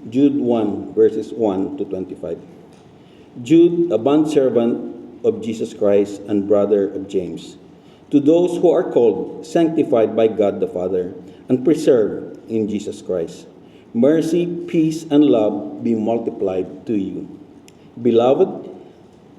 Jude 1, verses 1 to 25. Jude, a bondservant of Jesus Christ and brother of James, to those who are called, sanctified by God the Father, and preserved in Jesus Christ, mercy, peace, and love be multiplied to you. Beloved,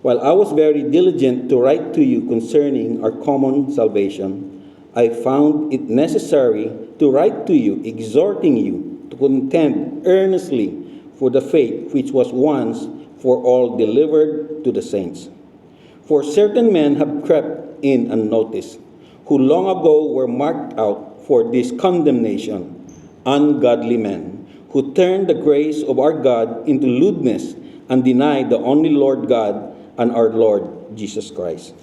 while I was very diligent to write to you concerning our common salvation, I found it necessary to write to you, exhorting you to contend earnestly for the faith which was once for all delivered to the saints. For certain men have crept in unnoticed, who long ago were marked out for this condemnation, ungodly men, who turned the grace of our God into lewdness and denied the only Lord God and our Lord Jesus Christ.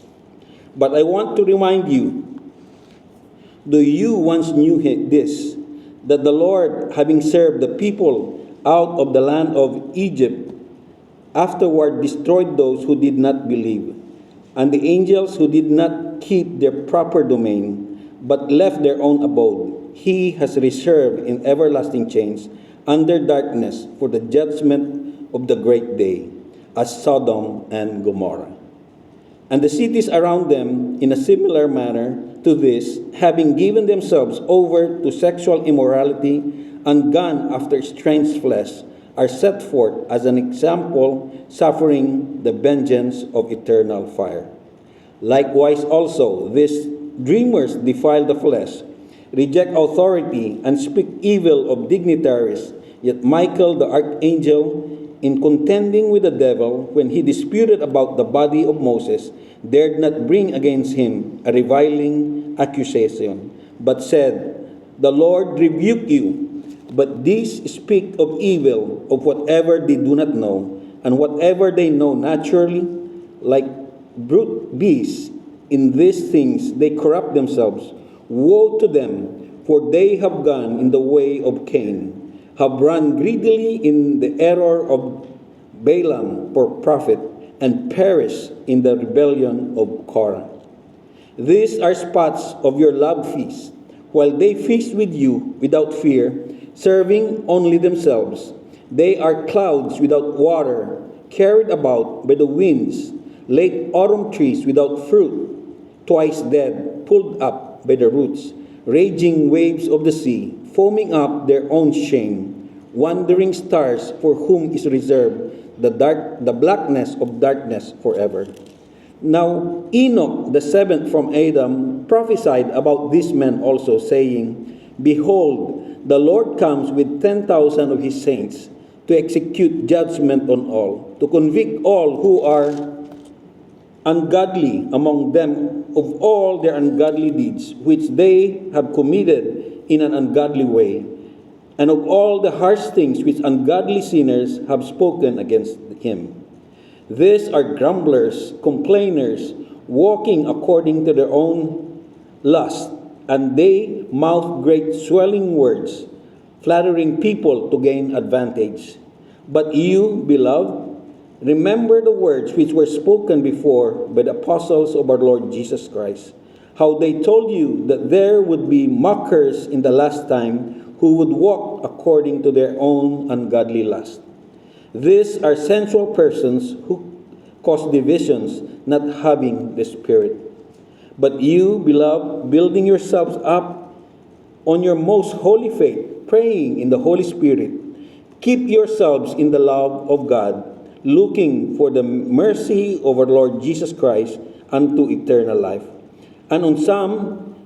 But I want to remind you, though you once knew this, that the Lord, having served the people out of the land of Egypt, afterward destroyed those who did not believe, and the angels who did not keep their proper domain, but left their own abode, he has reserved in everlasting chains under darkness for the judgment of the great day, as Sodom and Gomorrah. And the cities around them, in a similar manner to this, having given themselves over to sexual immorality and gone after strange flesh, are set forth as an example, suffering the vengeance of eternal fire. Likewise also, these dreamers defile the flesh, reject authority, and speak evil of dignitaries. Yet Michael the archangel, in contending with the devil, when he disputed about the body of Moses, dared not bring against him a reviling accusation, but said, "The Lord rebuke you." But these speak of evil of whatever they do not know, and whatever they know naturally, like brute beasts. In these things they corrupt themselves. Woe to them, for they have gone in the way of Cain, have run greedily in the error of Balaam for profit, and perish in the rebellion of Korah. These are spots of your love feast, while they feast with you without fear, serving only themselves. They are clouds without water, carried about by the winds, late autumn trees without fruit, twice dead, pulled up by the roots, raging waves of the sea, foaming up their own shame, wandering stars for whom is reserved the blackness of darkness forever. Now Enoch, the seventh from Adam, prophesied about these men also, saying, "Behold, the Lord comes with 10,000 of his saints, to execute judgment on all, to convict all who are ungodly among them of all their ungodly deeds, which they have committed in an ungodly way, and of all the harsh things which ungodly sinners have spoken against him. These are grumblers, complainers, walking according to their own lust, and they mouth great swelling words, flattering people to gain advantage. But you, beloved, remember the words which were spoken before by the apostles of our Lord Jesus Christ, how they told you that there would be mockers in the last time who would walk according to their own ungodly lust. These are sensual persons who cause divisions, not having the Spirit. But you, beloved, building yourselves up on your most holy faith, praying in the Holy Spirit, keep yourselves in the love of God, looking for the mercy of our Lord Jesus Christ unto eternal life. And on some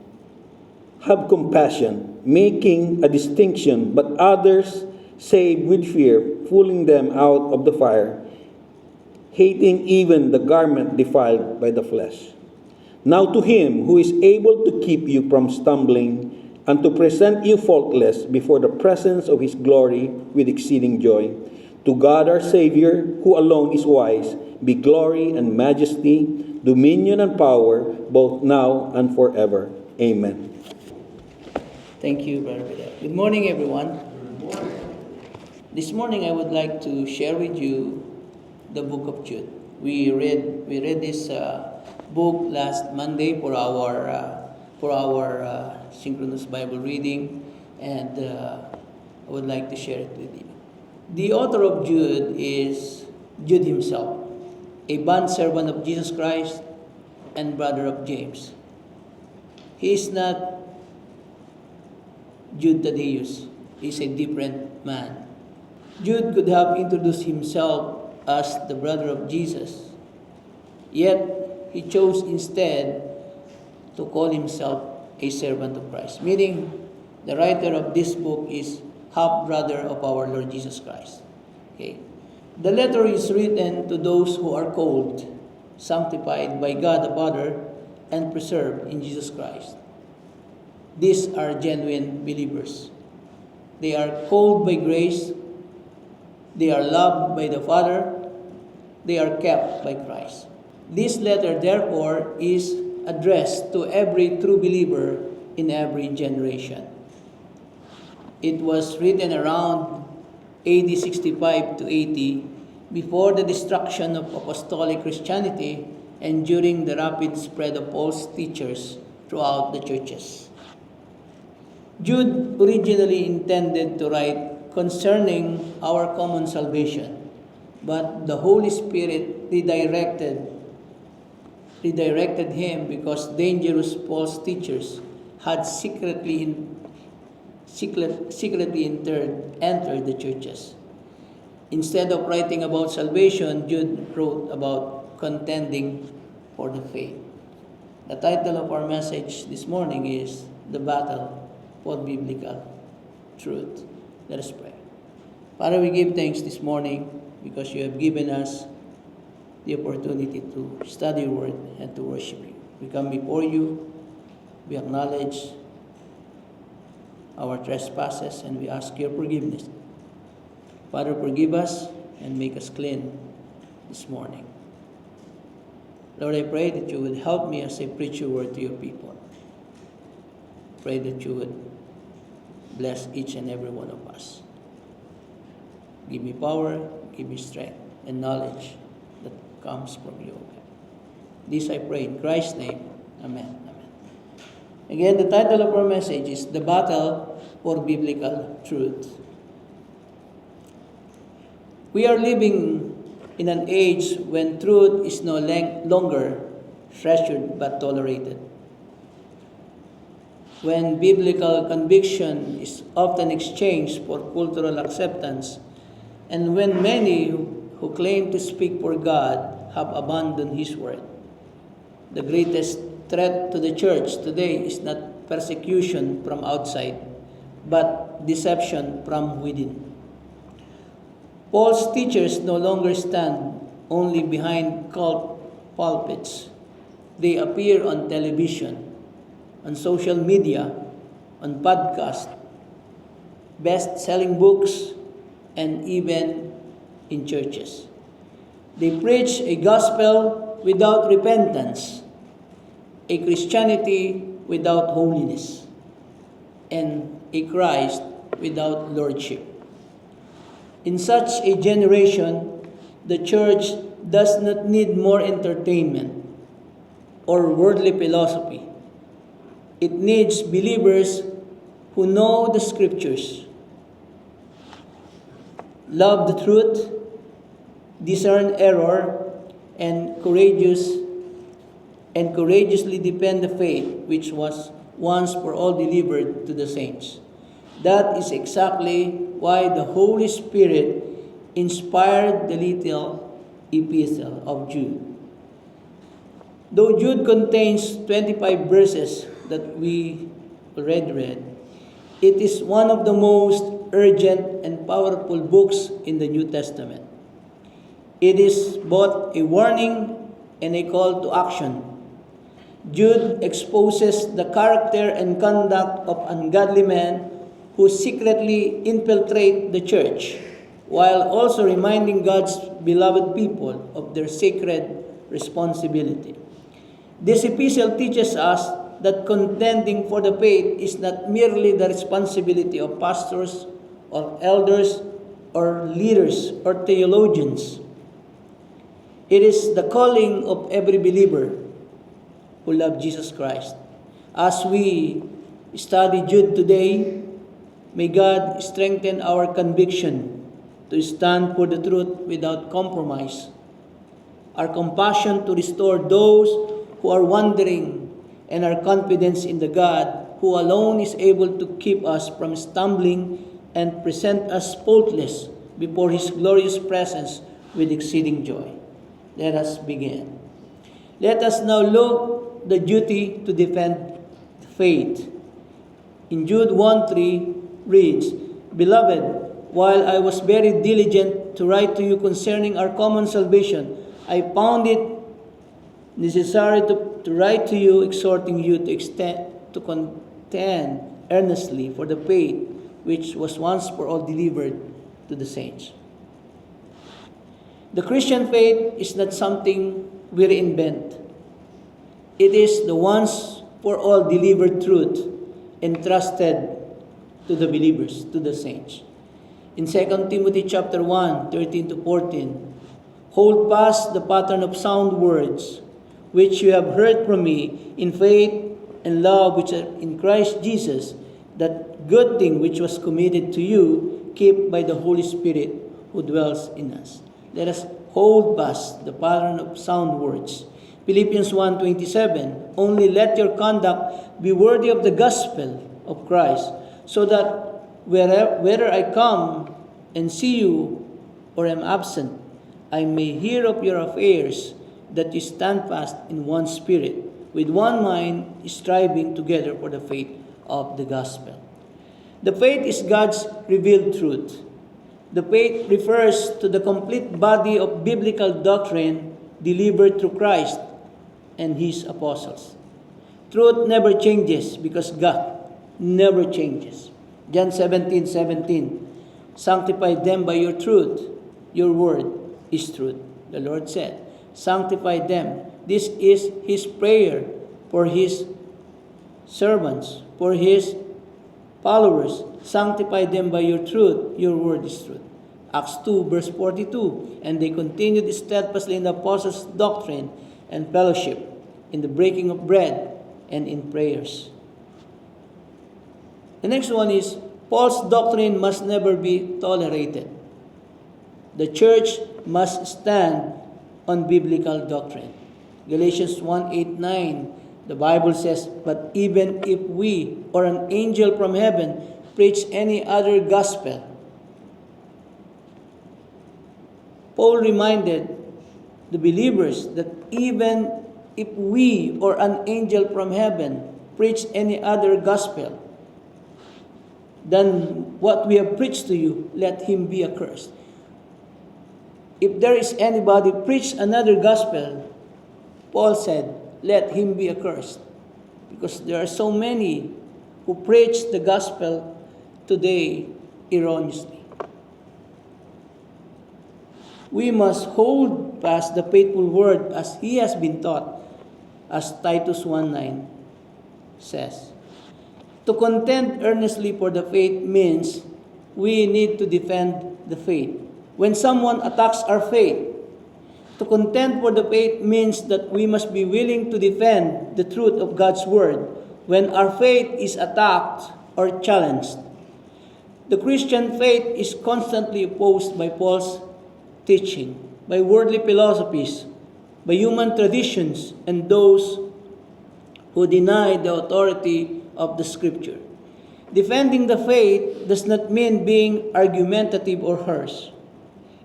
have compassion, making a distinction, but others save with fear, pulling them out of the fire, hating even the garment defiled by the flesh. Now to him who is able to keep you from stumbling, and to present you faultless before the presence of his glory with exceeding joy, to God our Savior, who alone is wise, be glory and majesty, dominion and power, both now and forever. Amen. Thank you, Brother Vidal. Good morning, everyone. This morning, I would like to share with you the book of Jude. We read this book last Monday for our synchronous Bible reading, and I would like to share it with you. The author of Jude is Jude himself, a bondservant of Jesus Christ and brother of James. He is not Jude Thaddeus. He's a different man. Jude could have introduced himself as the brother of Jesus, yet he chose instead to call himself a servant of Christ, meaning the writer of this book is half-brother of our Lord Jesus Christ. Okay. The letter is written to those who are called, sanctified by God the Father, and preserved in Jesus Christ. These are genuine believers. They are called by grace, they are loved by the Father, they are kept by Christ. This letter, therefore, is addressed to every true believer in every generation. It was written around AD 65 to 80, before the destruction of apostolic Christianity and during the rapid spread of false teachers throughout the churches. Jude originally intended to write concerning our common salvation, but the Holy Spirit redirected him because dangerous false teachers had secretly entered the churches. Instead of writing about salvation, Jude wrote about contending for the faith. The title of our message this morning is The Battle for Biblical Truth. Let us pray. Father, we give thanks this morning because you have given us the opportunity to study your word and to worship you. We come before you, we acknowledge our trespasses, and we ask your forgiveness. Father, forgive us and make us clean this morning. Lord, I pray that you would help me as I preach your word to your people. Pray that you would bless each and every one of us. Give me power, give me strength, and knowledge that comes from you. This I pray in Christ's name. Amen. Again, the title of our message is The Battle for Biblical Truth. We are living in an age when truth is no longer treasured but tolerated. When biblical conviction is often exchanged for cultural acceptance, and when many who claim to speak for God have abandoned His word. The greatest threat to the church today is not persecution from outside, but deception from within. False teachers no longer stand only behind cult pulpits. They appear on television, on social media, on podcasts, best-selling books, and even in churches. They preach a gospel without repentance, a Christianity without holiness, and a Christ without lordship. In such a generation, the church does not need more entertainment or worldly philosophy. It needs believers who know the scriptures, love the truth, discern error, and courageously defend the faith which was once for all delivered to the saints. That is exactly why the Holy Spirit inspired the little epistle of Jude. Though Jude contains 25 verses that we already read, it is one of the most urgent and powerful books in the New Testament. It is both a warning and a call to action. Jude exposes the character and conduct of ungodly men who secretly infiltrate the church, while also reminding God's beloved people of their sacred responsibility. This epistle teaches us that contending for the faith is not merely the responsibility of pastors or elders or leaders or theologians. It is the calling of every believer who love Jesus Christ. As we study Jude today, may God strengthen our conviction to stand for the truth without compromise, our compassion to restore those who are wandering, and our confidence in the God who alone is able to keep us from stumbling and present us faultless before His glorious presence with exceeding joy. Let us begin. Let us now look the duty to defend the faith. In Jude 1:3 reads, Beloved, while I was very diligent to write to you concerning our common salvation, I found it necessary to write to you, exhorting you to contend earnestly for the faith which was once for all delivered to the saints. The Christian faith is not something we reinvent. It is the once for all delivered truth entrusted to the believers, to the saints. In 2 Timothy chapter 1, 13 to 14, hold fast the pattern of sound words, which you have heard from me in faith and love which are in Christ Jesus. That good thing which was committed to you, keep by the Holy Spirit who dwells in us. Let us hold fast the pattern of sound words. Philippians 1:27, only let your conduct be worthy of the gospel of Christ, so that whether I come and see you or am absent, I may hear of your affairs, that you stand fast in one spirit, with one mind, striving together for the faith of the gospel. The faith is God's revealed truth. The faith refers to the complete body of biblical doctrine delivered through Christ and His apostles. Truth never changes because God never changes. John 17:17, sanctify them by your truth. Your word is truth. The Lord said, sanctify them. This is His prayer for His servants, for His followers. Sanctify them by your truth. Your word is truth. Acts 2 verse 42, and they continued steadfastly in the apostles' doctrine and fellowship, in the breaking of bread, and in prayers. The next one is, false doctrine must never be tolerated. The church must stand on biblical doctrine. Galatians 1:8-9, the Bible says, but even if we or an angel from heaven preach any other gospel. Paul reminded the believers that even if we or an angel from heaven preach any other gospel than what we have preached to you, let him be accursed. If there is anybody preach another gospel, Paul said, let him be accursed. Because there are so many who preach the gospel today erroneously. We must hold fast the faithful word as he has been taught, as Titus 1:9 says. To contend earnestly for the faith means we need to defend the faith. When someone attacks our faith, to contend for the faith means that we must be willing to defend the truth of God's word when our faith is attacked or challenged. The Christian faith is constantly opposed by false teaching, by worldly philosophies, by human traditions, and those who deny the authority of the Scripture. Defending the faith does not mean being argumentative or harsh.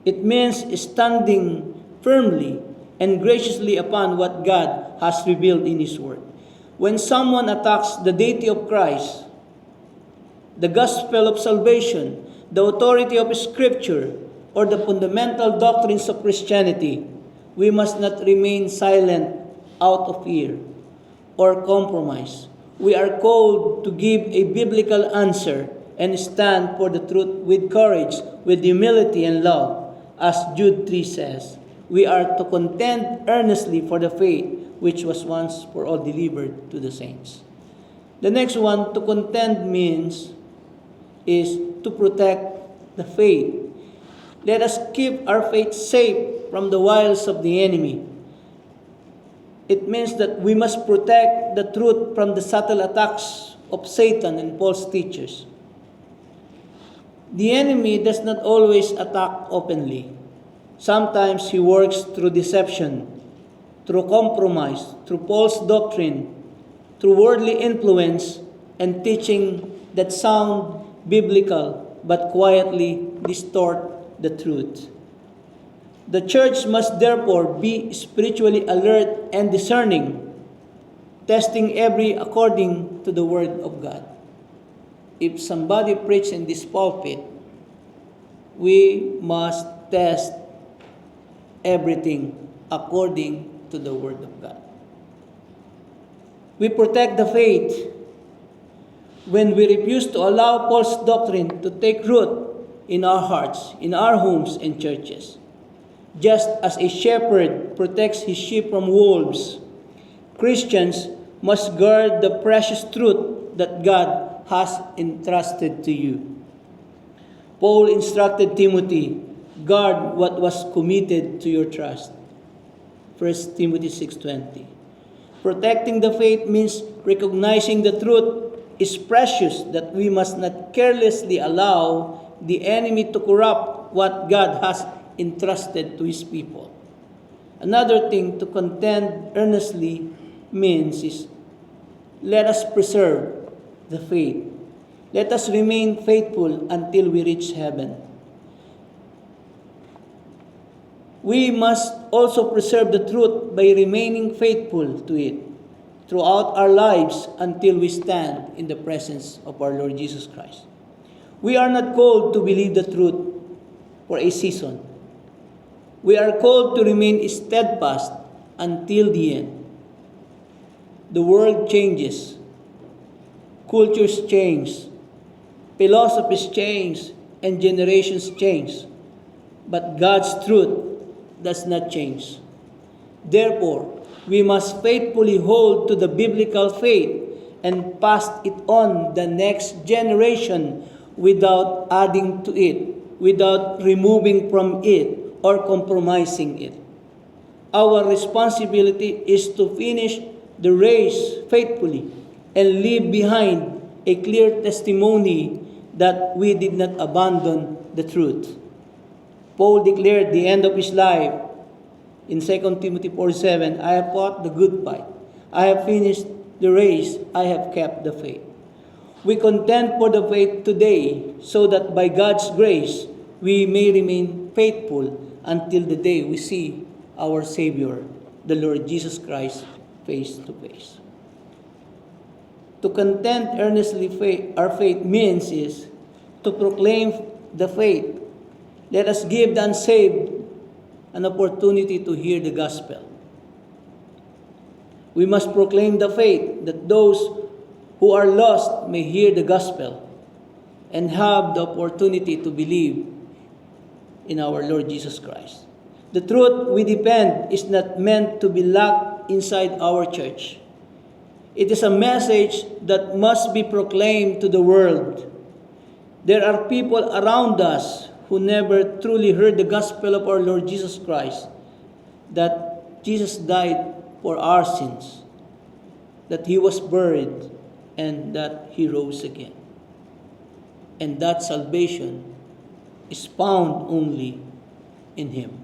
It means standing firmly and graciously upon what God has revealed in His Word. When someone attacks the deity of Christ, the gospel of salvation, the authority of Scripture, or the fundamental doctrines of Christianity, we must not remain silent out of fear or compromise. We are called to give a biblical answer and stand for the truth with courage, with humility and love. As Jude 3 says, we are to contend earnestly for the faith which was once for all delivered to the saints. The next one, to contend is to protect the faith. Let us keep our faith safe from the wiles of the enemy. It means that we must protect the truth from the subtle attacks of Satan and false teachers. The enemy does not always attack openly. Sometimes he works through deception, through compromise, through false doctrine, through worldly influence, and teaching that sound biblical but quietly distort the truth. The church must therefore be spiritually alert and discerning, testing every according to the Word of God. If somebody preaches in this pulpit, we must test everything according to the Word of God. We protect the faith when we refuse to allow false doctrine to take root in our hearts, in our homes and churches. Just as a shepherd protects his sheep from wolves, Christians must guard the precious truth that God has entrusted to you. Paul instructed Timothy, guard what was committed to your trust. 1 Timothy 6:20. Protecting the faith means recognizing the truth is precious, that we must not carelessly allow the enemy to corrupt what God has entrusted to His people. Another thing to contend earnestly means is, let us preserve the faith. Let us remain faithful until we reach heaven. We must also preserve the truth by remaining faithful to it throughout our lives until we stand in the presence of our Lord Jesus Christ. We are not called to believe the truth for a season. We are called to remain steadfast until the end. The world changes. Cultures change. Philosophies change. And generations change. But God's truth does not change. Therefore, we must faithfully hold to the biblical faith and pass it on the next generation without adding to it, without removing from it, or compromising it. Our responsibility is to finish the race faithfully and leave behind a clear testimony that we did not abandon the truth. Paul declared the end of his life in 2 Timothy 4:7, I have fought the good fight. I have finished the race. I have kept the faith. We contend for the faith today so that by God's grace, we may remain faithful until the day we see our Savior, the Lord Jesus Christ, face to face. To contend earnestly our faith means is to proclaim the faith. Let us give the unsaved an opportunity to hear the gospel. We must proclaim the faith that those who are lost may hear the gospel and have the opportunity to believe in our Lord Jesus Christ. The truth we depend is not meant to be locked inside our church. It is a message that must be proclaimed to the world. There are people around us who never truly heard the gospel of our Lord Jesus Christ, that Jesus died for our sins, that He was buried, and that He rose again. And that salvation is found only in Him.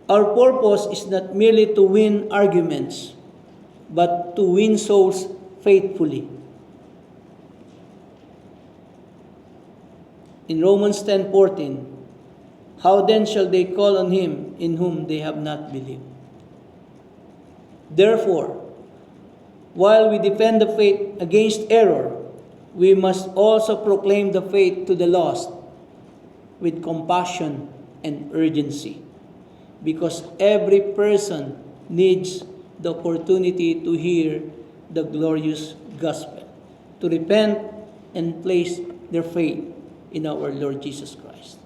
Our purpose is not merely to win arguments, but to win souls faithfully. In Romans 10:14, how then shall they call on Him in whom they have not believed? Therefore, while we defend the faith against error, we must also proclaim the faith to the lost with compassion and urgency, because every person needs the opportunity to hear the glorious gospel, to repent and place their faith in our Lord Jesus Christ.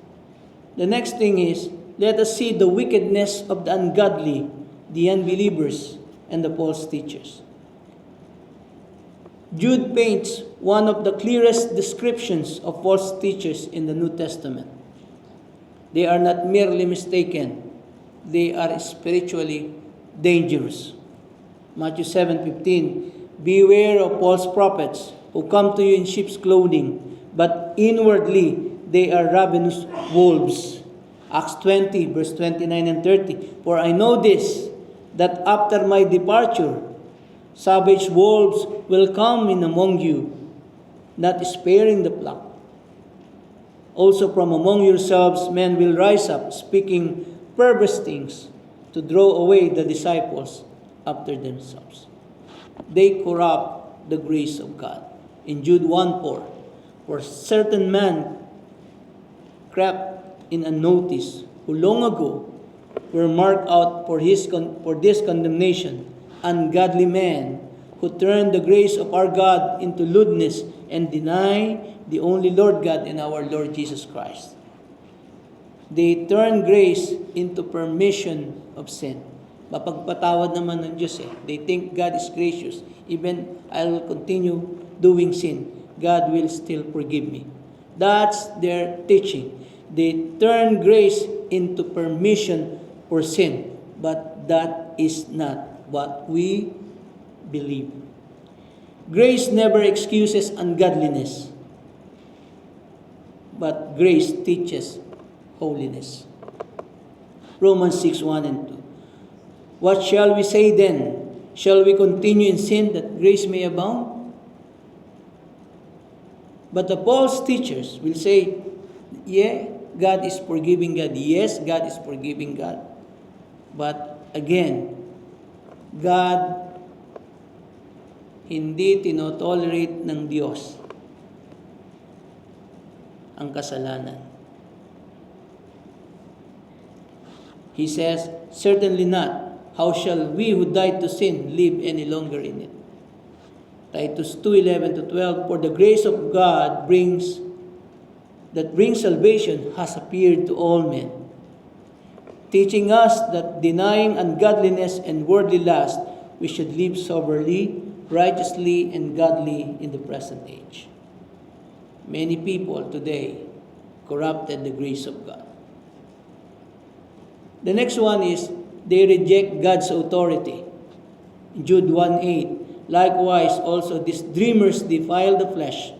The next thing is, let us see the wickedness of the ungodly, the unbelievers, and the false teachers. Jude paints one of the clearest descriptions of false teachers in the New Testament. They are not merely mistaken, they are spiritually dangerous. Matthew 7:15, beware of false prophets who come to you in sheep's clothing, but inwardly they are ravenous wolves. Acts 20, verse 29 and 30. For I know this, that after my departure, savage wolves will come in among you, not sparing the flock. Also from among yourselves men will rise up, speaking perverse things, to draw away the disciples after themselves. They corrupt the grace of God. In Jude 1:4, for certain man crept in unnoticed, who long ago were marked out for this condemnation, ungodly men who turn the grace of our God into lewdness and deny the only Lord God and our Lord Jesus Christ. They turn grace into permission of sin. Mapagpatawad naman ng Diyos eh. They think God is gracious. Even I will continue doing sin, God will still forgive me. That's their teaching. They turn grace into permission for sin. But that is not what we believe. Grace never excuses ungodliness, but grace teaches holiness. Romans 6:1 and 2. What shall we say then? Shall we continue in sin that grace may abound? But the false teachers will say, yeah, God is forgiving God. Yes, God is forgiving God. But again, God hindi tinotolerate ng Diyos ang kasalanan. He says, certainly not. How shall we who died to sin live any longer in it? Titus 2:11 to 12. For the grace of God that brings salvation has appeared to all men, teaching us that denying ungodliness and worldly lust, we should live soberly, righteously, and godly in the present age. Many people today corrupted the grace of God. The next one is they reject God's authority. Jude 1:8. Likewise, also these dreamers defile the flesh,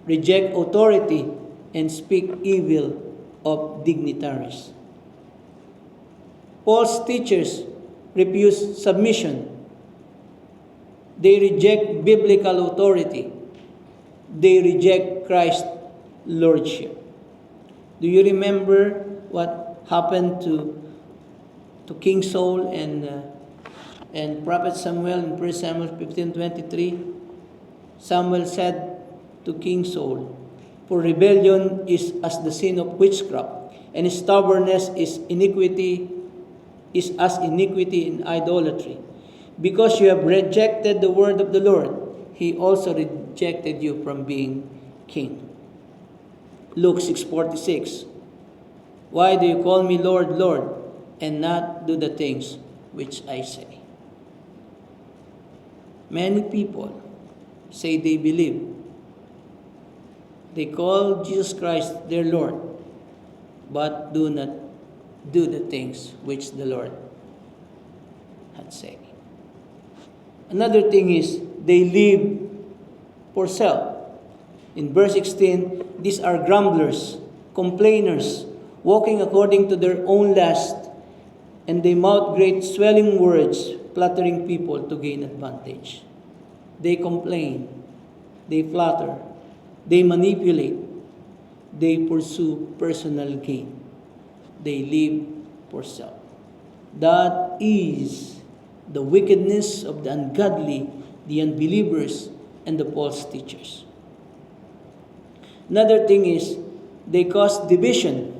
reject authority, and speak evil of dignitaries. False teachers refuse submission. They reject biblical authority. They reject Christ's lordship. Do you remember what happened to King Saul and Prophet Samuel in 1 Samuel 15:23? Samuel said to King Saul, for rebellion is as the sin of witchcraft, and stubbornness is as iniquity in idolatry. Because you have rejected the word of the Lord, he also rejected you from being king. Luke 6:46. Why do you call me Lord, Lord, and not do the things which I say? Many people say they believe. They call Jesus Christ their Lord, but do not do the things which the Lord had said. Another thing is they live for self. In verse 16, these are grumblers, complainers, walking according to their own lust, and they mouth great swelling words, flattering people to gain advantage. They complain, they flatter, they manipulate, they pursue personal gain. They live for self. That is the wickedness of the ungodly, the unbelievers, and the false teachers. Another thing is they cause division.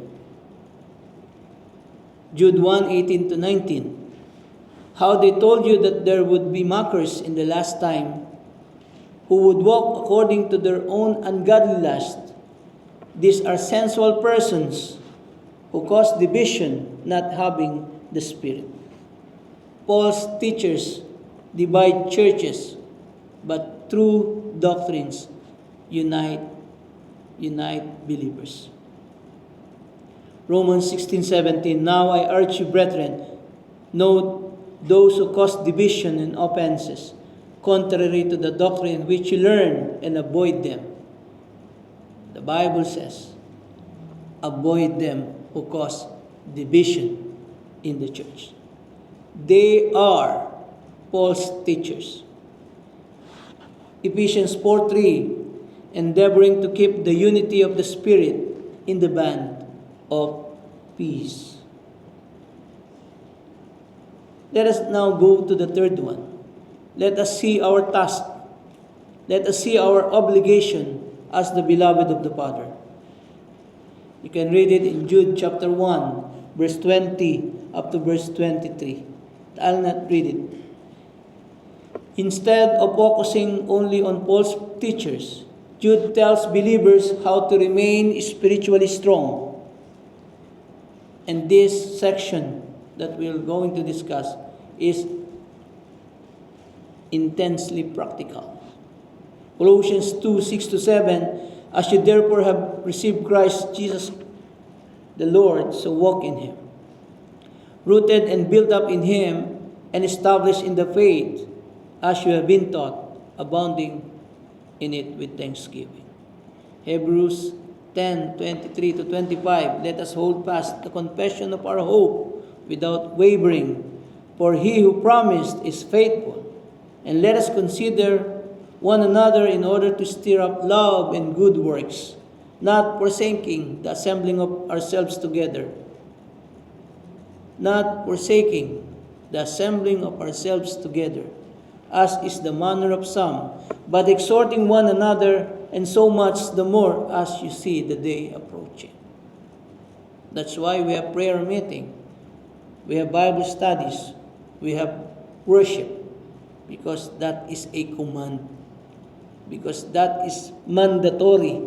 Jude 1:18 to 19. How they told you that there would be mockers in the last time who would walk according to their own ungodly lust. These are sensual persons who cause division, not having the Spirit. False teachers divide churches, but true doctrines unite believers. Romans 16:17. Now I urge you, brethren, note those who cause division and offenses, contrary to the doctrine which you learn, and avoid them. The Bible says, avoid them who cause division in the church. They are false teachers. Ephesians 4:3, endeavoring to keep the unity of the Spirit in the band of peace. Let us now go to the third one. Let us see our task. Let us see our obligation as the beloved of the Father. You can read it in Jude chapter 1, verse 20 up to verse 23. I'll not read it. Instead of focusing only on false teachers, Jude tells believers how to remain spiritually strong. And this section that we're going to discuss is intensely practical. Colossians 2:6-7, as you therefore have received Christ Jesus the Lord, so walk in Him, rooted and built up in Him, and established in the faith, as you have been taught, abounding in it with thanksgiving. Hebrews 10:23-25, let us hold fast the confession of our hope without wavering, for He who promised is faithful. And let us consider one another in order to stir up love and good works, not forsaking the assembling of ourselves together. Not forsaking the assembling of ourselves together, as is the manner of some, but exhorting one another, and so much the more as you see the day approaching. That's why we have prayer meeting, we have Bible studies, we have worship, because that is a command, because that is mandatory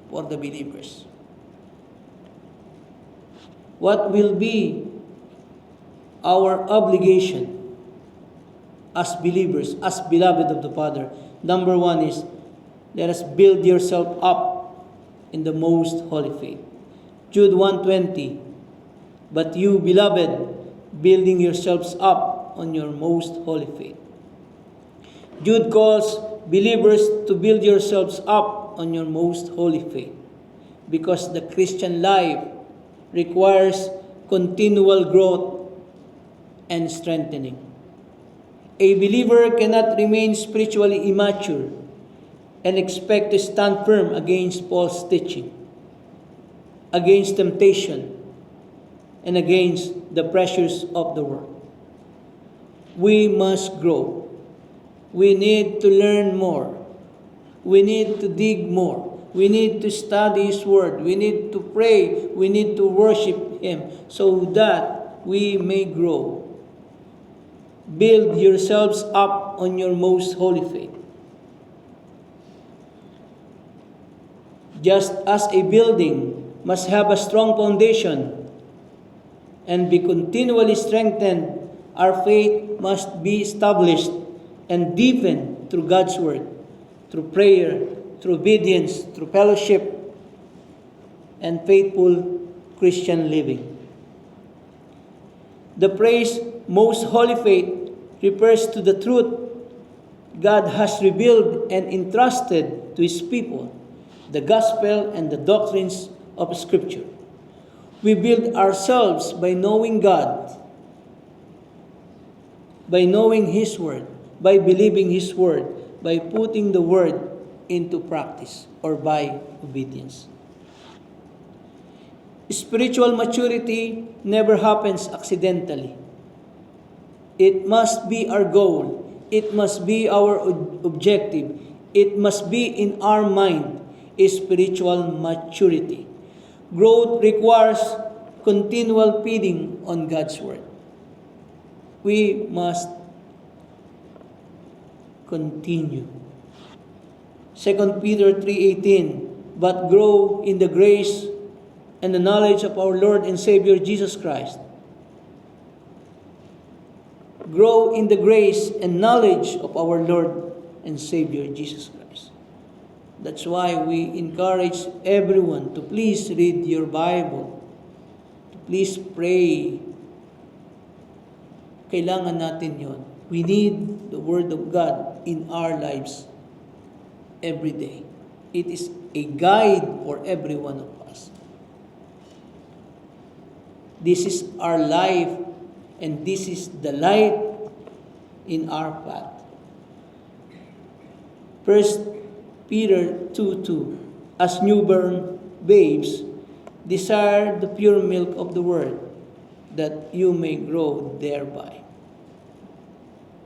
for the believers. What will be our obligation as believers, as beloved of the Father? Number one is, let us build yourself up in the most holy faith. Jude 1:20, but you, beloved, building yourselves up on your most holy faith. Jude calls believers to build yourselves up on your most holy faith, because the Christian life requires continual growth and strengthening. A believer cannot remain spiritually immature and expect to stand firm against false teaching, against temptation, and against the pressures of the world. We must grow. We need to learn more. We need to dig more. We need to study His Word. We need to pray. We need to worship Him so that we may grow. Build yourselves up on your most holy faith. Just as a building must have a strong foundation and be continually strengthened, our faith must be established and deepened through God's Word, through prayer, through obedience, through fellowship, and faithful Christian living. The phrase most holy faith refers to the truth God has revealed and entrusted to His people, the gospel and the doctrines of Scripture. We build ourselves by knowing God, by knowing His Word, by believing His Word, by putting the Word into practice, or by obedience. Spiritual maturity never happens accidentally. It must be our goal. It must be our objective. It must be in our mind, spiritual maturity. Growth requires continual feeding on God's Word. We must continue. 2 Peter 3:18, but grow in the grace and the knowledge of our Lord and Savior Jesus Christ. Grow in the grace and knowledge of our Lord and Savior Jesus Christ. That's why we encourage everyone to please read your Bible, to please pray. Kailangan natin yon. We need the Word of God in our lives every day. It is a guide for every one of us. This is our life, and this is the light in our path. 1 Peter 2:2, as newborn babes, desire the pure milk of the word, that you may grow thereby.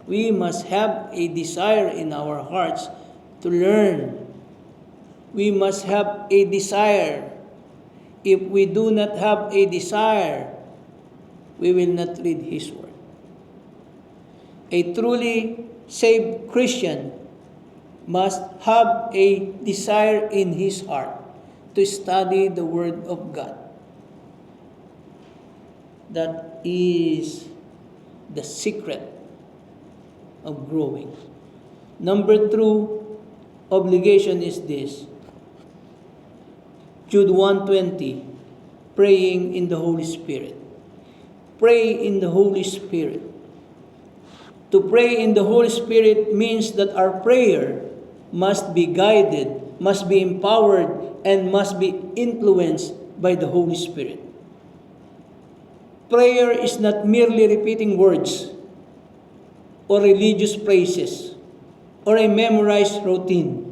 We must have a desire in our hearts to learn. We must have a desire. If we do not have a desire, we will not read His Word. A truly saved Christian must have a desire in his heart to study the Word of God. That is the secret of growing. Number 2 obligation is this. Jude 1:20, praying in the Holy Spirit. Pray in the Holy Spirit. To pray in the Holy Spirit means that our prayer must be guided, must be empowered, and must be influenced by the Holy Spirit. Prayer is not merely repeating words or religious phrases or a memorized routine.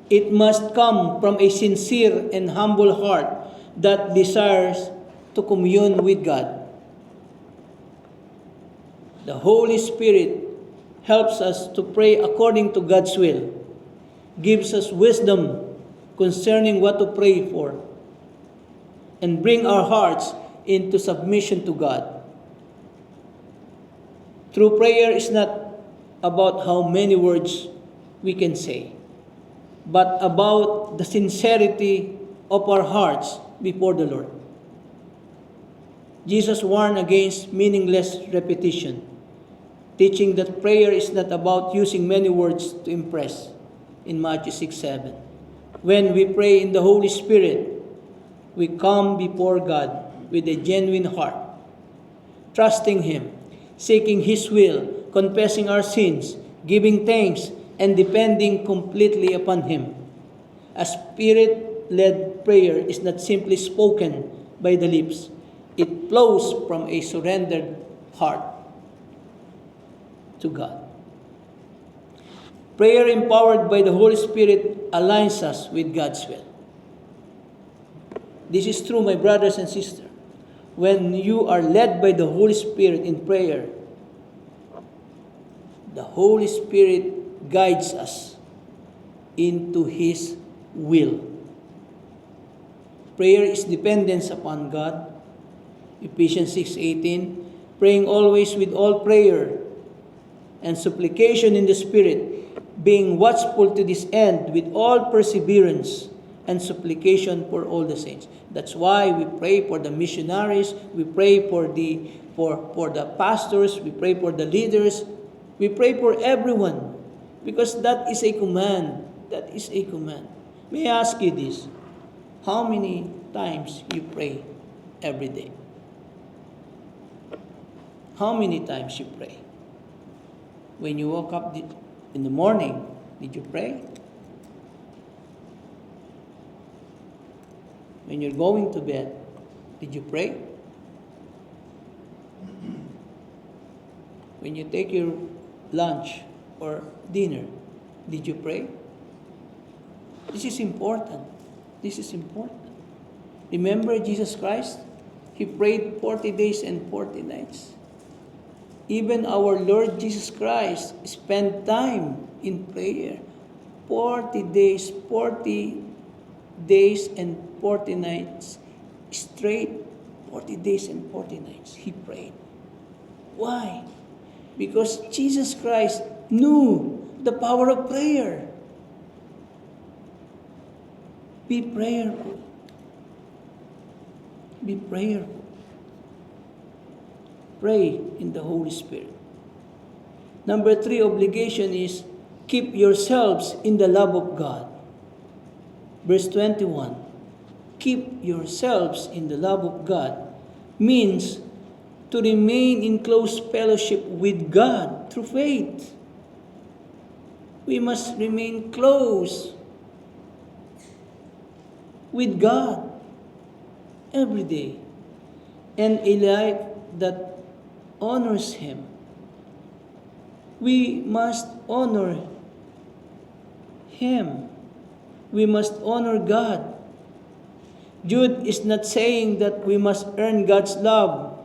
It must come from a sincere and humble heart that desires to commune with God. The Holy Spirit helps us to pray according to God's will, gives us wisdom concerning what to pray for, and bring our hearts into submission to God. True prayer is not about how many words we can say, but about the sincerity of our hearts before the Lord. Jesus warned against meaningless repetition, teaching that prayer is not about using many words to impress in Matthew 6:7. When we pray in the Holy Spirit, we come before God with a genuine heart, trusting Him, seeking His will, confessing our sins, giving thanks, and depending completely upon Him. A Spirit-led prayer is not simply spoken by the lips. It flows from a surrendered heart to God. Prayer empowered by the Holy Spirit aligns us with God's will. This is true, my brothers and sisters. When you are led by the Holy Spirit in prayer, the Holy Spirit guides us into His will. Prayer is dependence upon God. Ephesians 6:18, praying always with all prayer and supplication in the Spirit, being watchful to this end with all perseverance and supplication for all the saints. That's why we pray for the missionaries, we pray for the pastors, we pray for the leaders, we pray for everyone, because that is a command. That is a command. May I ask you this? How many times you pray every day? How many times you pray? When you woke up in the morning, did you pray? When you're going to bed, did you pray? When you take your lunch or dinner, did you pray? This is important. This is important. Remember Jesus Christ? He prayed 40 days and 40 nights. Even our Lord Jesus Christ spent time in prayer. 40 days and 40 nights straight. 40 days and 40 nights He prayed. Why? Because Jesus Christ knew the power of prayer. Be prayerful. Be prayerful. Pray in the Holy Spirit. Number 3 obligation is keep yourselves in the love of God. Verse 21, keep yourselves in the love of God means to remain in close fellowship with God through faith. We must remain close with God every day. and a life that honors Him. We must honor Him. We must honor God. Jude is not saying that we must earn God's love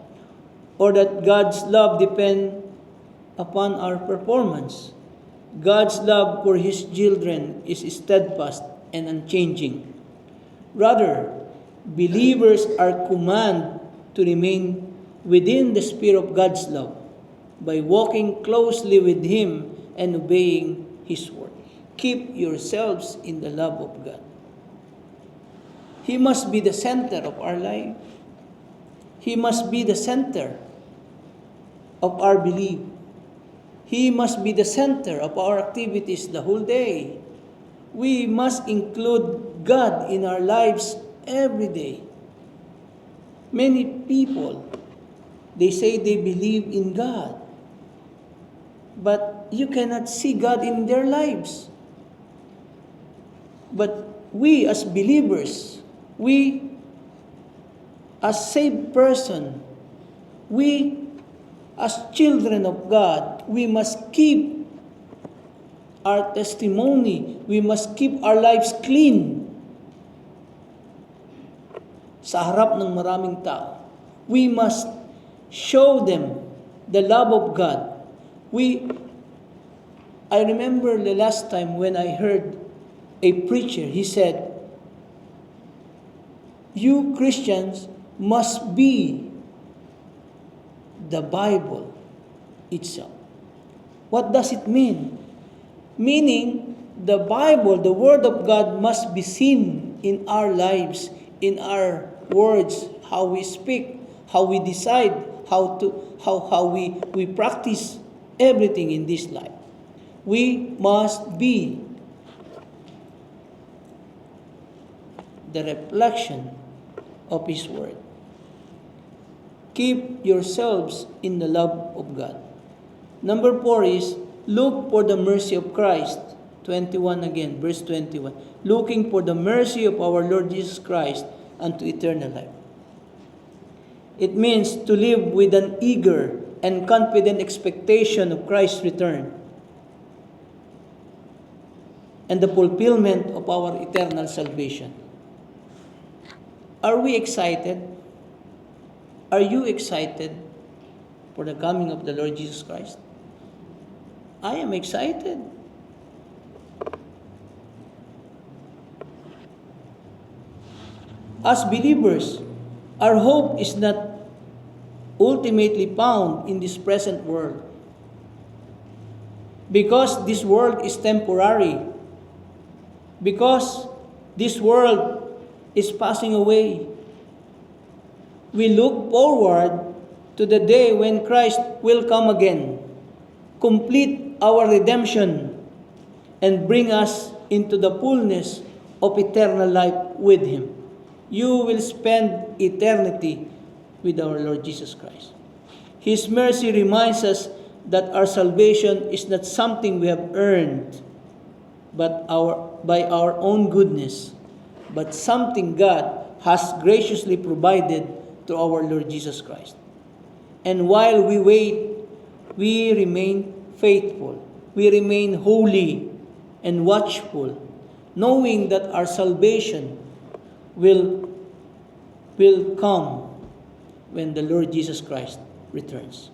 or that God's love depends upon our performance. God's love for His children is steadfast and unchanging. Rather, believers are commanded to remain within the sphere of God's love by walking closely with Him and obeying His word. Keep yourselves in the love of God. He must be the center of our life. He must be the center of our belief. He must be the center of our activities the whole day. We must include God in our lives every day. Many people, they say they believe in God, but you cannot see God in their lives. But we as believers, we as saved person, we as children of God, we must keep our testimony, we must keep our lives clean sa harap ng maraming tao. We must show them the love of God. I remember the last time when I heard a preacher, he said, you Christians must be the Bible itself. What does it mean? Meaning, the Bible, the Word of God must be seen in our lives, in our words, how we speak, how we decide, how we practice everything in this life. We must be the reflection of His Word. Keep yourselves in the love of God. Number 4 is, look for the mercy of Christ. 21 again, verse 21. Looking for the mercy of our Lord Jesus Christ unto eternal life. It means to live with an eager and confident expectation of Christ's return and the fulfillment of our eternal salvation. Are we excited? Are you excited for the coming of the Lord Jesus Christ? I am excited. As believers, our hope is not ultimately found in this present world. Because this world is temporary. Because this world is passing away. We look forward to the day when Christ will come again, complete our redemption, and bring us into the fullness of eternal life with Him. You will spend eternity with our Lord Jesus Christ. His mercy reminds us that our salvation is not something we have earned by our own goodness, but something God has graciously provided to our Lord Jesus Christ. And while we wait, we remain faithful. We remain holy and watchful, knowing that our salvation will come when the Lord Jesus Christ returns.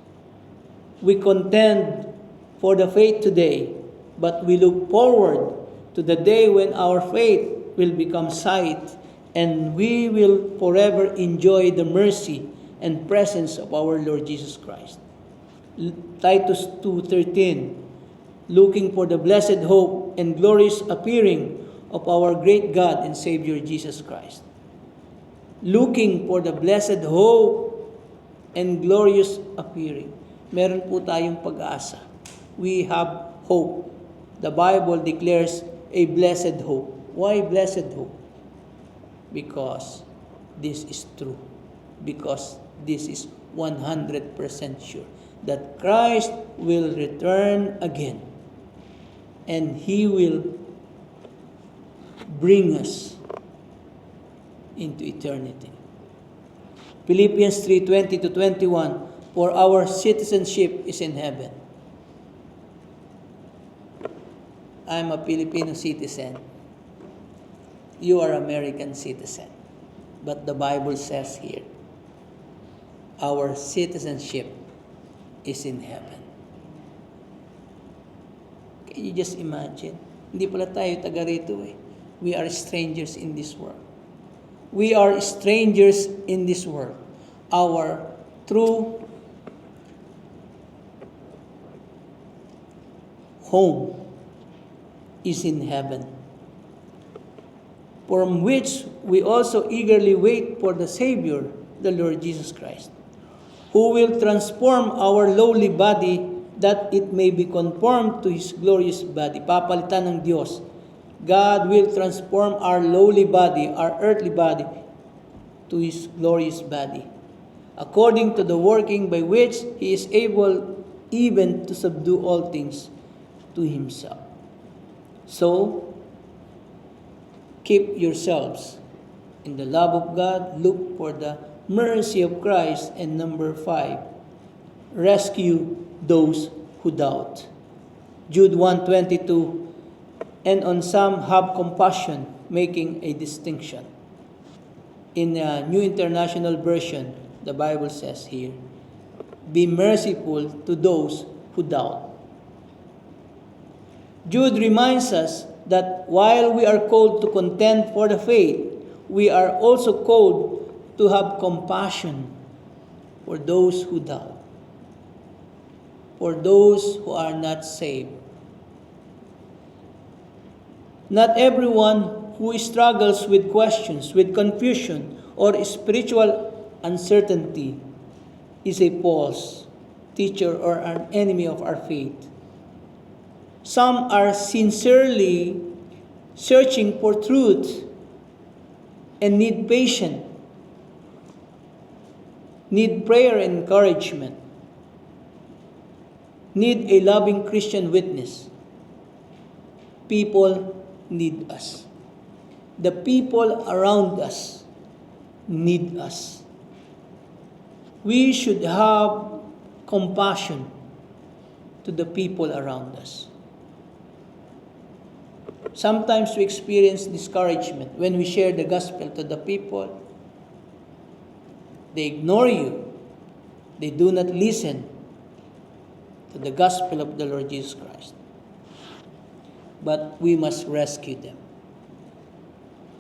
We contend for the faith today, but we look forward to the day when our faith will become sight and we will forever enjoy the mercy and presence of our Lord Jesus Christ. Titus 2:13, looking for the blessed hope and glorious appearing of our great God and Savior Jesus Christ. Looking for the blessed hope and glorious appearing. Meron po tayong pag-asa. We have hope. The Bible declares a blessed hope. Why blessed hope? Because this is true. Because this is 100% sure that Christ will return again and He will bring us into eternity. Philippians 3:20 to 21, for our citizenship is in heaven. I'm a Filipino citizen. You are American citizen. But the Bible says here, our citizenship is in heaven. Can you just imagine? Hindi pala tayo taga rito eh. We are strangers in this world. We are strangers in this world. Our true home is in heaven, from which we also eagerly wait for the Savior, the Lord Jesus Christ, who will transform our lowly body that it may be conformed to His glorious body. Papalitan ng Diyos. God will transform our lowly body, our earthly body, to His glorious body, according to the working by which He is able even to subdue all things to Himself. So, keep yourselves in the love of God, look for the mercy of Christ, and number 5, rescue those who doubt. Jude 1:22, and on some have compassion, making a distinction. In the New International Version, the Bible says here, be merciful to those who doubt. Jude reminds us that while we are called to contend for the faith, we are also called to have compassion for those who doubt, for those who are not saved. Not everyone who struggles with questions, with confusion, or spiritual uncertainty is a false teacher or an enemy of our faith. Some are sincerely searching for truth and need patience, need prayer and encouragement, need a loving Christian witness. People need us. The people around us need us. We should have compassion to the people around us. Sometimes we experience discouragement when we share the gospel to the people. They ignore you. They do not listen to the gospel of the Lord Jesus Christ. But we must rescue them.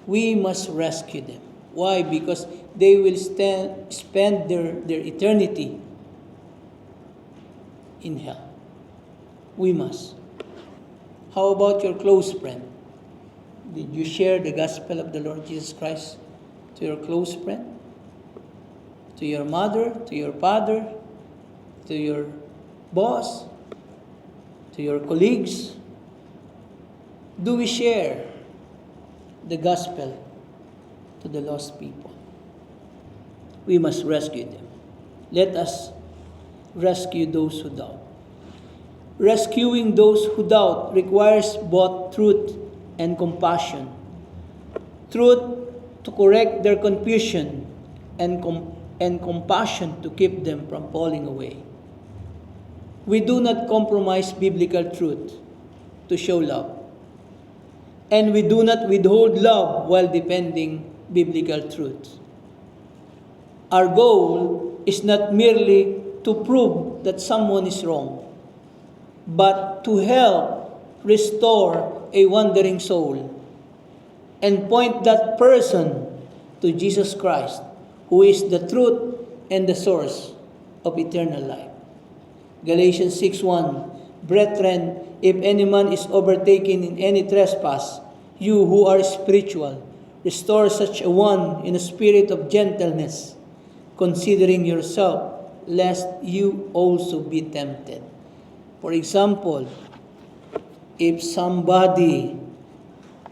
We must rescue them. Why? Because they will spend their eternity in hell. We must. How about your close friend? Did you share the gospel of the Lord Jesus Christ to your close friend? To your mother, to your father, to your boss, to your colleagues? Do we share the gospel to the lost people? We must rescue them. Let us rescue those who doubt. Rescuing those who doubt requires both truth and compassion. Truth to correct their confusion, and compassion to keep them from falling away. We do not compromise biblical truth to show love. And we do not withhold love while defending biblical truth. Our goal is not merely to prove that someone is wrong, but to help restore a wandering soul and point that person to Jesus Christ, who is the truth and the source of eternal life. Galatians 6:1, brethren, if any man is overtaken in any trespass, you who are spiritual, restore such a one in a spirit of gentleness, considering yourself, lest you also be tempted. For example, if somebody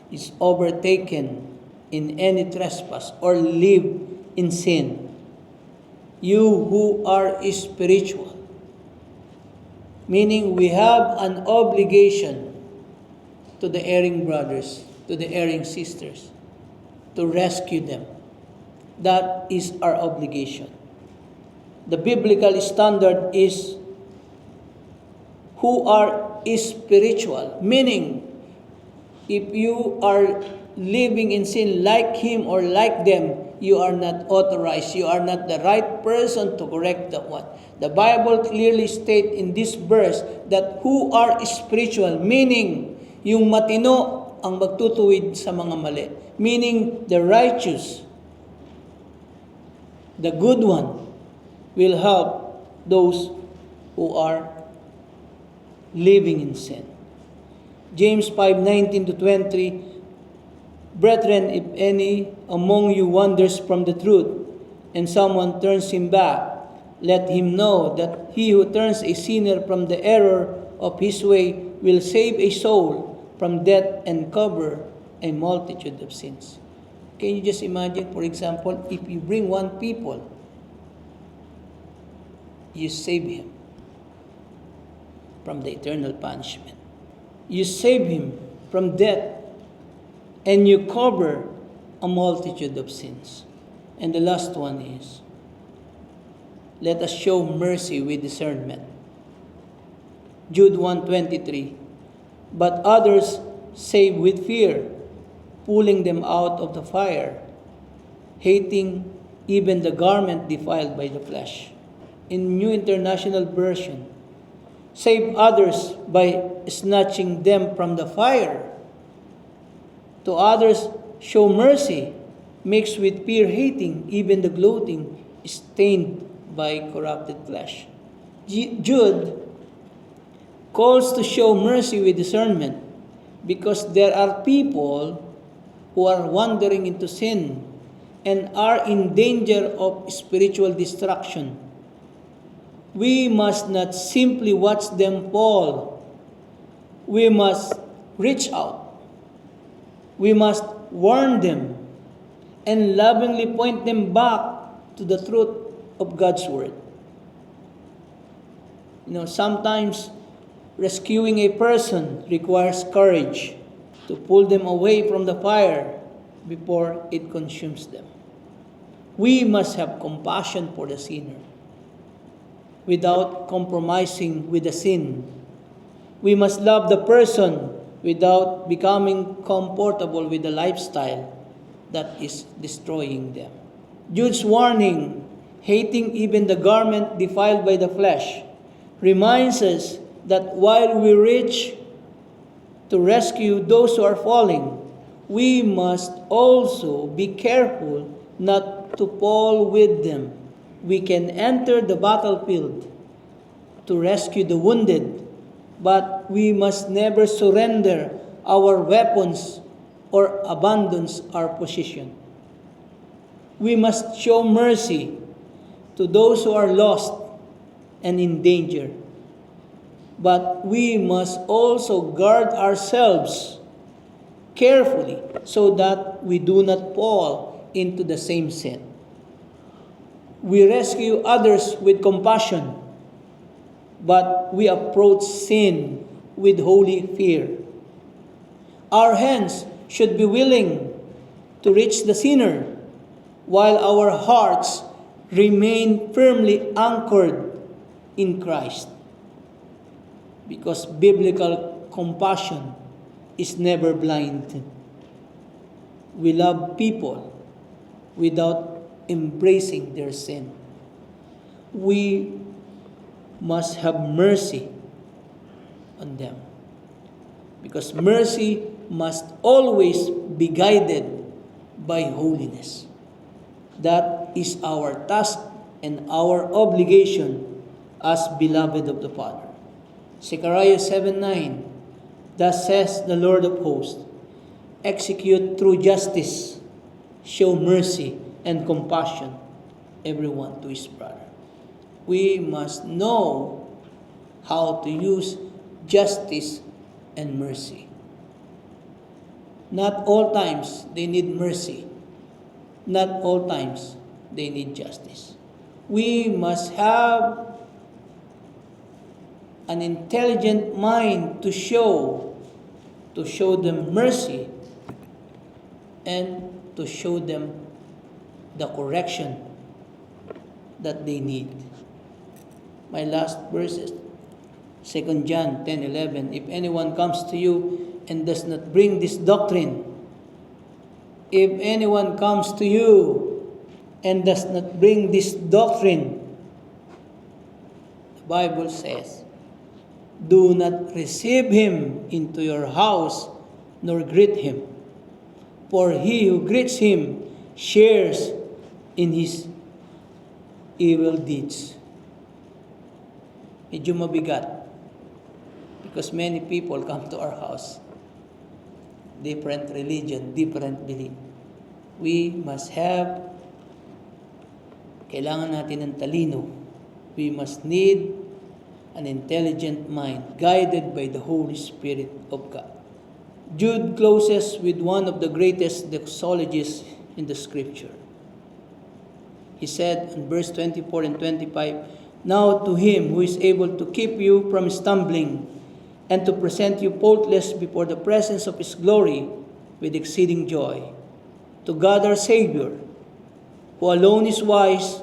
is overtaken in any trespass or live in sin, you who are spiritual, meaning we have an obligation to the erring brothers, to the erring sisters, to rescue them, That is our obligation. The biblical standard is who are spiritual, meaning if you are living in sin like him or like them, you are not authorized. You are not the right person to correct that one. The Bible clearly states in this verse that who are spiritual, meaning yung matino ang magtutuwid sa mga mali. Meaning the righteous, the good one, will help those who are living in sin. James 5:19 to 20, Brethren, if any among you wanders from the truth, and someone turns him back, let him know that he who turns a sinner from the error of his way will save a soul from death and cover a multitude of sins. Can you just imagine, for example, if you bring one people, you save him from the eternal punishment. You save him from death, and you cover a multitude of sins. And the last one is, let us show mercy with discernment. Jude 1:23, but others save with fear, pulling them out of the fire, hating even the garment defiled by the flesh. In New International Version, save others by snatching them from the fire. To others, show mercy, mixed with fear-hating, even the gloating stained by corrupted flesh. Jude calls to show mercy with discernment because there are people who are wandering into sin and are in danger of spiritual destruction. We must not simply watch them fall. We must reach out. We must warn them and lovingly point them back to the truth of God's Word. Sometimes rescuing a person requires courage to pull them away from the fire before it consumes them. We must have compassion for the sinner without compromising with the sin. We must love the person without becoming comfortable with the lifestyle that is destroying them. Jude's warning, hating even the garment defiled by the flesh, reminds us that while we reach to rescue those who are falling, we must also be careful not to fall with them. We can enter the battlefield to rescue the wounded, but we must never surrender our weapons or abandon our position. We must show mercy to those who are lost and in danger, but we must also guard ourselves carefully so that we do not fall into the same sin. We rescue others with compassion, but we approach sin with holy fear. Our hands should be willing to reach the sinner, while our hearts remain firmly anchored in Christ. Because biblical compassion is never blind. We love people without embracing their sin. We must have mercy on them, because mercy must always be guided by holiness. That is our task and our obligation as beloved of the Father. Zechariah 7:9, thus says the Lord of hosts, execute true justice, show mercy and compassion, everyone to his brother. We must know how to use justice and mercy. Not all times they need mercy. Not all times they need justice. We must have an intelligent mind to show them mercy and to show them the correction that they need. My last verses, 2 John 10:11. If anyone comes to you and does not bring this doctrine, if anyone comes to you and does not bring this doctrine, the Bible says, do not receive him into your house, nor greet him. For he who greets him shares in his evil deeds. Medyo mabigat. Because many people come to our house. Different religion, different belief. We must have, kailangan natin ng talino. We must need an intelligent mind, guided by the Holy Spirit of God. Jude closes with one of the greatest doxologies in the Scripture. He said in verse 24 and 25, now to him who is able to keep you from stumbling and to present you faultless before the presence of his glory with exceeding joy. To God our Savior, who alone is wise,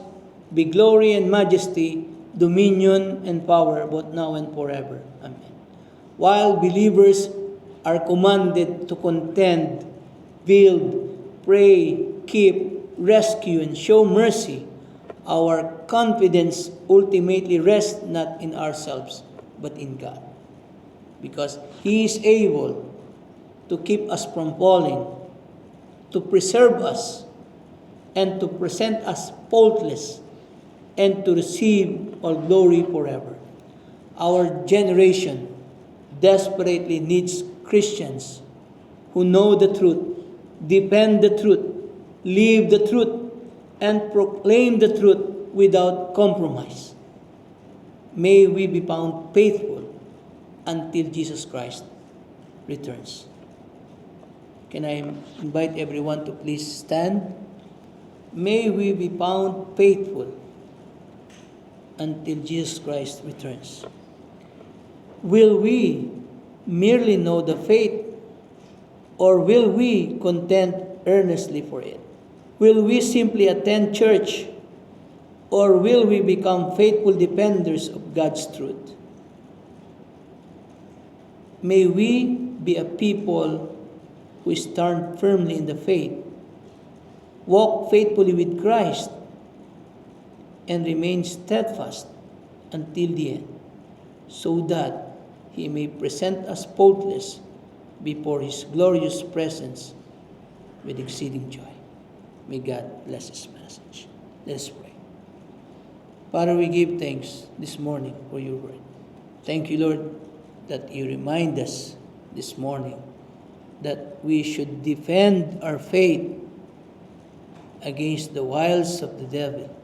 be glory and majesty, dominion and power, both now and forever. Amen. While believers are commanded to contend, build, pray, keep, rescue, and show mercy, our confidence ultimately rests not in ourselves, but in God. Because He is able to keep us from falling, to preserve us, and to present us faultless, and to receive all glory forever. Our generation desperately needs Christians who know the truth, defend the truth, live the truth, and proclaim the truth without compromise. May we be found faithful until Jesus Christ returns. Can I invite everyone to please stand? May we be found faithful until Jesus Christ returns. Will we merely know the faith, or will we contend earnestly for it? Will we simply attend church, or will we become faithful defenders of God's truth? May we be a people who stand firmly in the faith, walk faithfully with Christ, and remain steadfast until the end, so that He may present us faultless before His glorious presence with exceeding joy. May God bless His message. Let us pray. Father, we give thanks this morning for your word. Thank you, Lord, that you remind us this morning that we should defend our faith against the wiles of the devil,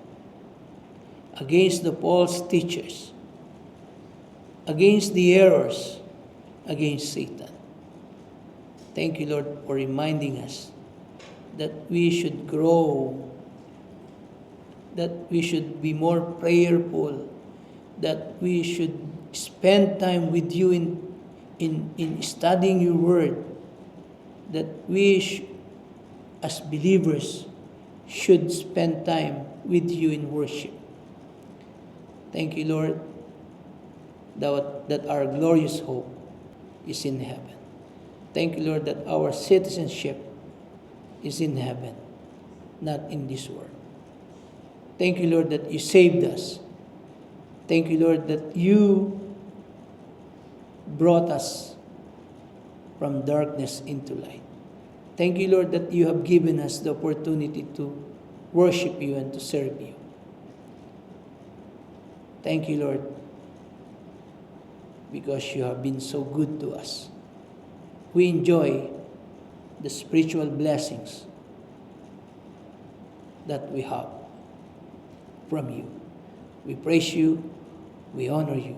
against the false teachers, against the errors, against Satan. Thank you, Lord, for reminding us that we should grow, that we should be more prayerful, that we should spend time with you in studying your word, that we as believers should spend time with you in worship. Thank you, Lord, that our glorious hope is in heaven. Thank you, Lord, that our citizenship is in heaven, not in this world. Thank you, Lord, that you saved us. Thank you, Lord, that you brought us from darkness into light. Thank you, Lord, that you have given us the opportunity to worship you and to serve you. Thank you, Lord, because you have been so good to us. We enjoy the spiritual blessings that we have from you. We praise you, we honor you.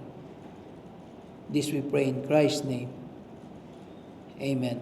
This we pray in Christ's name. Amen.